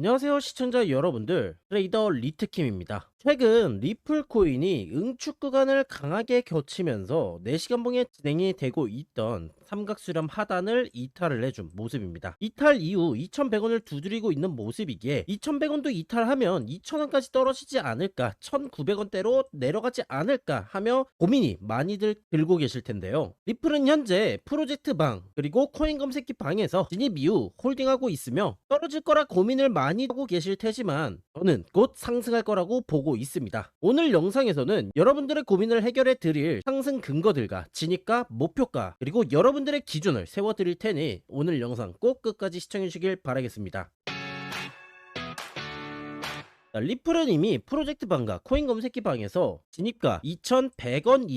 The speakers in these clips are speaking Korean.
안녕하세요 시청자 여러분들, 트레이더 리트킴입니다. 최근 리플 코인이 응축 구간을 강하게 겹치면서 4시간봉에 진행이 되고 있던 삼각수렴 하단을 이탈을 해준 모습입니다. 이탈 이후 2100원을 두드리고 있는 모습이기에 2100원도 이탈하면 2000원까지 떨어지지 않을까, 1900원대로 내려가지 않을까 하며 고민이 많이들 들고 계실 텐데요. 리플은 현재 프로젝트 방 그리고 코인 검색기 방에서 진입 이후 홀딩하고 있으며 떨어질 거라 고민을 많이 하고 계실 테지만 저는 곧 상승할 거라고 보고 있습니다. 오늘 영상에서는 여러분들의 고민을 해결해 드릴 상승 근거들과 진입가, 목표가, 그리고 여러분들의 기준을 세워 드릴 테니 오늘 영상 꼭 끝까지 시청해 주시길 바라겠습니다. 리플은 이미 프로젝트 방과 코인 검색기 방에서 진입가 2100원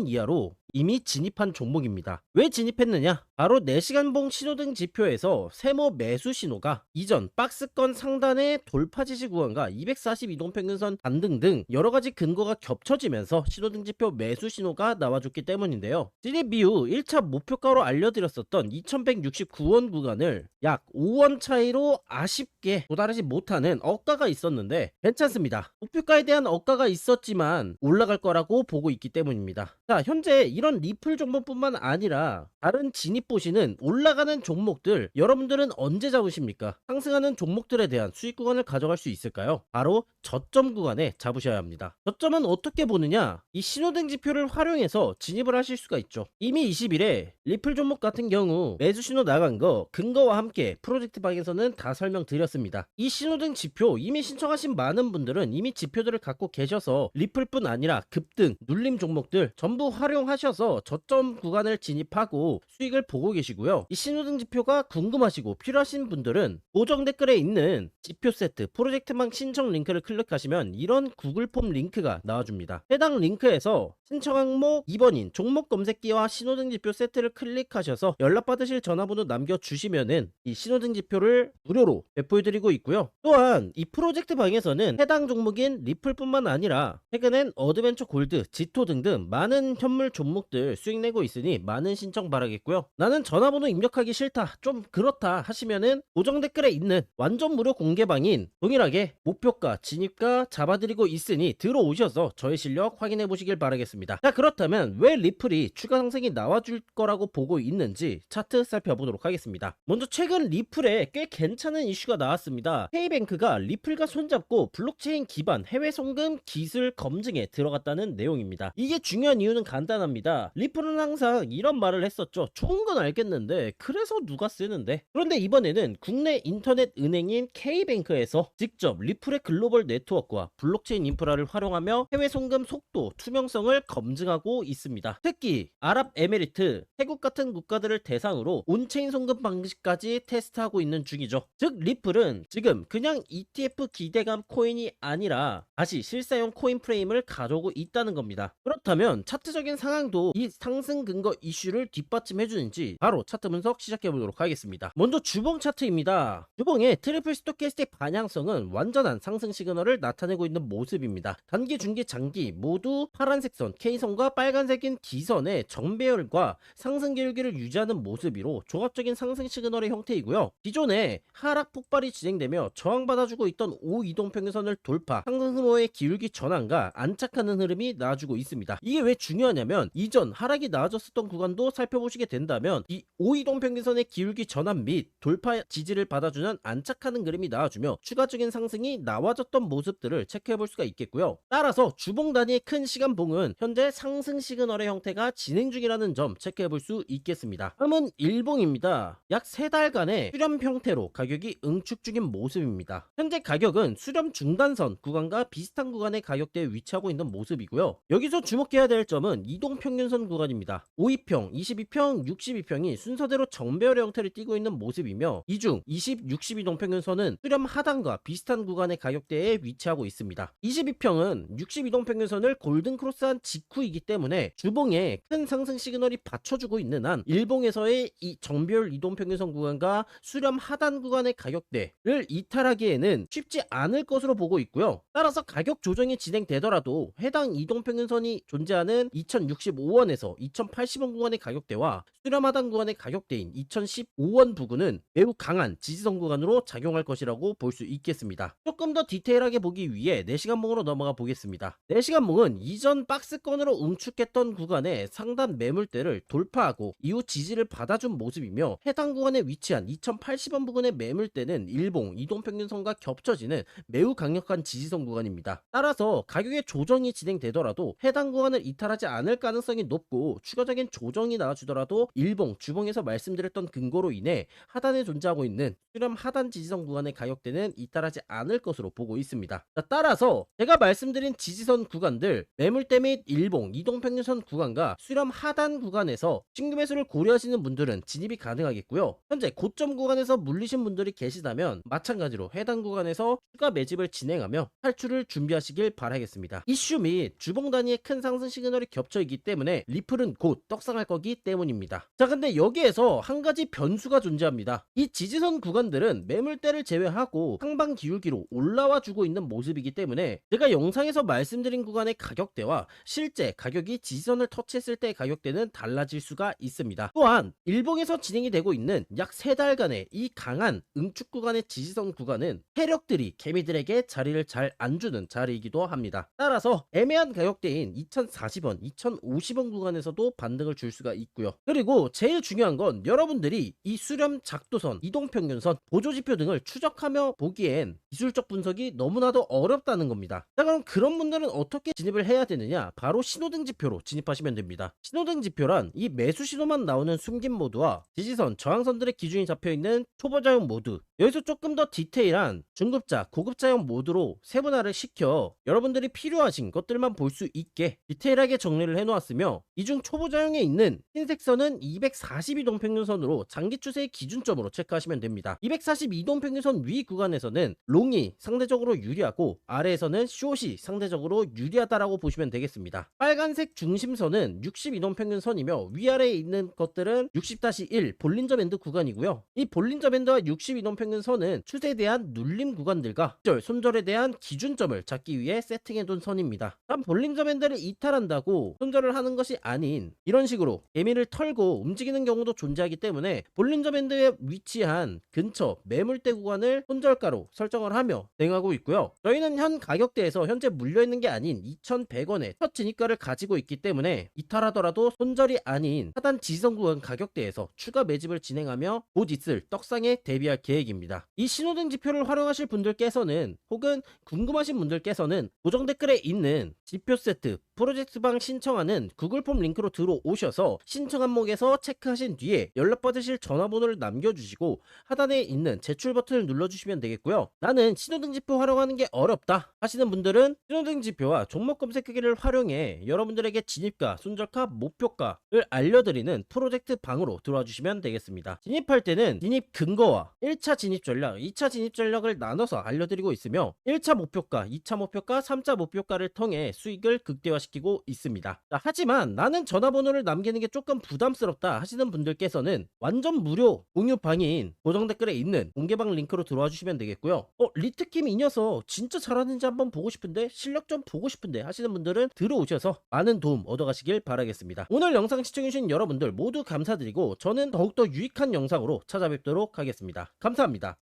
이하로 이미 진입한 종목입니다. 왜 진입했느냐? 바로 4시간봉 신호등 지표에서 세모 매수 신호가 이전 박스권 상단의 돌파 지지 구간과 242동평균선 반등 등 여러가지 근거가 겹쳐지면서 신호등 지표 매수 신호가 나와줬기 때문인데요. 진입 이후 1차 목표가로 알려드렸었던 2169원 구간을 약 5원 차이로 아쉽게 도달하지 못하는 억가가 있었는데 괜찮습니다. 목표가에 대한 억가가 있었지만 올라갈 거라고 보고 있기 때문입니다. 자, 현재 이런 리플 종목뿐만 아니라 다른 진입 보시는 올라가는 종목들, 여러분들은 언제 잡으십니까? 상승하는 종목들에 대한 수익 구간을 가져갈 수 있을까요? 바로 저점 구간에 잡으셔야 합니다. 저점은 어떻게 보느냐? 이 신호등 지표를 활용해서 진입을 하실 수가 있죠. 이미 20일에 리플 종목 같은 경우 매수 신호 나간 거 근거와 함께 프로젝트 방에서는 다 설명드렸습니다. 이 신호등 지표 이미 신청하신 많은 분들은 이미 지표들을 갖고 계셔서 리플뿐 아니라 급등, 눌림 종목들 전부 활용하셔서 저점 구간을 진입하고 수익을 보고 계시고요. 이 신호등 지표가 궁금하시고 필요하신 분들은 고정 댓글에 있는 지표 세트 프로젝트망 신청 링크를 클릭하시면 이런 구글 폼 링크가 나와줍니다. 해당 링크에서 신청 항목 2번인 종목 검색기와 신호등 지표 세트를 클릭하셔서 연락받으실 전화번호 남겨주시면은 이 신호등 지표를 무료로 배포해드리고 있고요. 또한 이 프로젝트 방에서는 해당 종목인 리플뿐만 아니라 최근엔 어드벤처 골드, 지토 등등 많은 현물 종목들 수익 내고 있으니 많은 신청 바라겠고요. 나는 전화번호 입력하기 싫다, 좀 그렇다 하시면은 고정 댓글에 있는 완전 무료 공개방인 동일하게 목표가, 진입가 잡아드리고 있으니 들어오셔서 저의 실력 확인해 보시길 바라겠습니다. 자, 그렇다면 왜 리플이 추가 상승이 나와줄 거라고 보고 있는지 차트 살펴보도록 하겠습니다. 먼저 최근 리플에 꽤 괜찮은 이슈가 나왔습니다. K뱅크가 리플과 손잡고 블록체인 기반 해외 송금 기술 검증에 들어갔다는 내용입니다. 이게 중요한 이유는 간단합니다. 리플은 항상 이런 말을 했었죠. 좋은 건 알겠는데 그래서 누가 쓰는데? 그런데 이번에는 국내 인터넷 은행인 K뱅크에서 직접 리플의 글로벌 네트워크와 블록체인 인프라를 활용하며 해외 송금 속도, 투명성을 검증하고 있습니다. 특히 아랍에미리트, 태국 같은 국가들을 대상으로 온체인 송금 방식까지 테스트하고 있는 중이죠. 즉 리플은 지금 그냥 ETF 기대감 코인이 아니라 다시 실사용 코인 프레임을 가져오고 있다는 겁니다. 그렇다면 차트적인 상황도 이 상승 근거 이슈를 뒷받침해주는지 바로 차트 분석 시작해보도록 하겠습니다. 먼저 주봉 차트입니다. 주봉의 트리플 스토캐스틱 반향성은 완전한 상승 시그널을 나타내고 있는 모습입니다. 단기, 중기, 장기 모두 파란색 선 K선과 빨간색인 D선의 정배열과 상승 기울기를 유지하는 모습으로 종합적인 상승 시그널의 형태이고요. 기존에 하락 폭발이 진행되며 저항받아주고 있던 5이동평균선을 돌파, 상승으로의 기울기 전환과 안착하는 흐름이 나와주고 있습니다. 이게 왜 중요하냐면 이전 하락이 나아졌었던 구간도 살펴보시게 된다면 이 5이동평균선의 기울기 전환 및 돌파 지지를 받아주는 안착하는 그림이 나와주며 추가적인 상승이 나와졌던 모습들을 체크해볼 수가 있겠고요. 따라서 주봉 단위의 큰 시간봉은 현재 상승 시그널의 형태가 진행 중이라는 점 체크해볼 수 있겠습니다. 다음은 일봉입니다. 약 3달간의 수렴 형태로 가격이 응축 중인 모습입니다. 현재 가격은 수렴 중단선 구간과 비슷한 구간의 가격대에 위치하고 있는 모습이고요. 여기서 주목해야 될 점은 이동평균선 구간입니다. 5위평, 22평, 62평이 순서대로 정배열의 형태를 띠고 있는 모습이며 이 중 20, 62동평균선은 수렴 하단과 비슷한 구간의 가격대에 위치하고 있습니다. 22평은 62동평균선을 골든 크로스한 직후이기 때문에 주봉에 큰 상승 시그널이 받쳐주고 있는 한 일봉에서의 이 정배열 이동평균선 구간과 수렴 하단 구간의 가격대를 이탈하기에는 쉽지 않을 것으로 보고 있고요. 따라서 가격 조정이 진행되더라도 해당 이동평균선이 존재하는 2065원에서 2080원 구간의 가격대와 수렴 하단 구간의 가격대인 2015원 부근은 매우 강한 지지선 구간으로 작용할 것이라고 볼 수 있겠습니다. 조금 더 디테일하게 보기 위해 4시간봉으로 넘어가 보겠습니다. 4시간봉은 이전 박스권으로 응축했던 구간의 상단 매물대를 돌파하고 이후 지지를 받아준 모습이며, 해당 구간에 위치한 2080원 부근의 매물대는 일봉 이동평균선과 겹쳐지는 매우 강력한 지지선 구간입니다. 따라서 가격의 조정이 진행되더라도 해당 구간을 이탈하지 않을 가능성이 높고, 추가적인 조정이 나와주더라도 일봉 주봉에서 말씀드렸던 근거로 인해 하단에 존재하고 있는 수렴 하단 지지선 구간의 가격대는 이탈하지 않을 것으로 보고 있습니다. 따라서 제가 말씀드린 지지선 구간들, 매물대 및 일봉 이동평균선 구간과 수렴 하단 구간에서 신규 매수를 고려하시는 분들은 진입이 가능하겠고요. 현재 고점 구간에서 물리신 분들이 계시다면 마찬가지로 해당 구간에서 추가 매집을 진행하며 탈출을 준비하시길 바라겠습니다. 이슈 및 주봉 단위의 큰 상승 시그널이 겹쳐 있기 때문에 리플은 곧 떡상할 거기 때문입니다. 자, 근데 여기에서 한 가지 변수가 존재합니다. 이 지지선 구간들은 매물대를 제외하고 상방 기울기로 올라와 주고 있는 모습이기 때문에 제가 영상에서 말씀드린 구간의 가격대와 실제 가격이 지지선을 터치했을 때의 가격대는 달라질 수가 있습니다. 또한 일봉에서 진행이 되고 있는 약 3달간의 이 강한 응축 구간의 지지선 구간은 세력들이 개미들에게 자리를 잘 안 주는 자리이기도 합니다. 따라서 애매한 가격대인 2040원, 2050원 구간에서도 반등을 줄 수가 있고요. 그리고 제일 중요한 건 여러분들이 이 수렴 작도선, 이동평균선, 보조지표 등을 추적하며 보기엔 기술적 분석이 너무나도 어렵다는 겁니다. 자, 그럼 그런 분들은 어떻게 진입을 해야 되느냐? 바로 신호등 지표로 진입하시면 됩니다. 신호등 지표란 이 매수 신호만 나오는 숨긴 모드와 지지선, 저항선들의 기준이 잡혀있는 초보자용 모드, 여기서 조금 더 디테일한 중급자, 고급자용 모드로 세분화를 시켜 여러분들이 필요하신 것들만 볼 수 있게 디테일하게 정리를 해놓았으며, 이 중 초보자용에 있는 흰색 선은 242동평균선으로 장기 추세의 기준점으로 체크하시면 됩니다. 242동평균선 위 구간에서는 롱이 상대적으로 유리하고 아래에서는 숏이 상대적으로 유리하다라고 보시면 되겠습니다. 빨간색 중심선은 62동평균선이며 위아래에 있는 것들은 60-1 볼린저 밴드 구간이고요. 이 볼린저 밴드와 62동평균선은 추세에 대한 눌림 구간들과 손절에 대한 기준점을 잡기 위해 세팅해둔 선입니다. 단 볼린저 밴드를 이탈한다고 손절을 하는 것이 아닌 이런 식으로 개미를 털고 움직이는 경우도 존재하기 때문에 볼린저 밴드에 위치한 근처 매물대 구간을 손절가로 설정을 하며 대응하고 있고요. 저희는 현 가격대에서 현재 물려있는 게 아닌 2,100원의 첫 진입가를 가지고 있기 때문에 이탈하더라도 손절이 아닌 하단 지지선 구간 가격대에서 추가 매집을 진행하며 곧 있을 떡상에 대비할 계획입니다. 이 신호등 지표를 활용하실 분들께서는, 혹은 궁금하신 분들께서는 고정 댓글에 있는 지표 세트 프로젝트방 신청하는 구글 폼 링크로 들어오셔서 신청 항목에서 체크하신 뒤에 연락받으실 전화번호를 남겨주시고 하단에 있는 제출 버튼을 눌러주시면 되겠고요. 나는 신호등 지표 활용하는 게 어렵다 하시는 분들은 신호등 지표와 종목 검색기를 활용해 여러분들에게 진입가, 손절가, 목표가를 알려드리는 프로젝트 방으로 들어와 주시면 되겠습니다. 진입할 때는 진입 근거와 1차 진입 전략, 2차 진입 전략을 나눠서 알려드리고 있으며 1차 목표가, 2차 목표가, 3차 목표가를 통해 수익을 극대화시키고 있습니다. 자, 하지만 나는 전화번호를 남기는 게 조금 부담스럽다 하시는 분들께서는 완전 무료 공유방인 고정 댓글에 있는 공개방 링크로 들어와 주시면 되겠고요. 리트킴 이 녀석 진짜 잘하는지 한번 보고 싶은데, 실력 좀 보고 싶은데 하시는 분들은 들어오셔서 많은 도움 얻어가시길 바라겠습니다. 오늘 영상 시청해주신 여러분들 모두 감사드리고 저는 더욱더 유익한 영상으로 찾아뵙도록 하겠습니다. 감사합니다.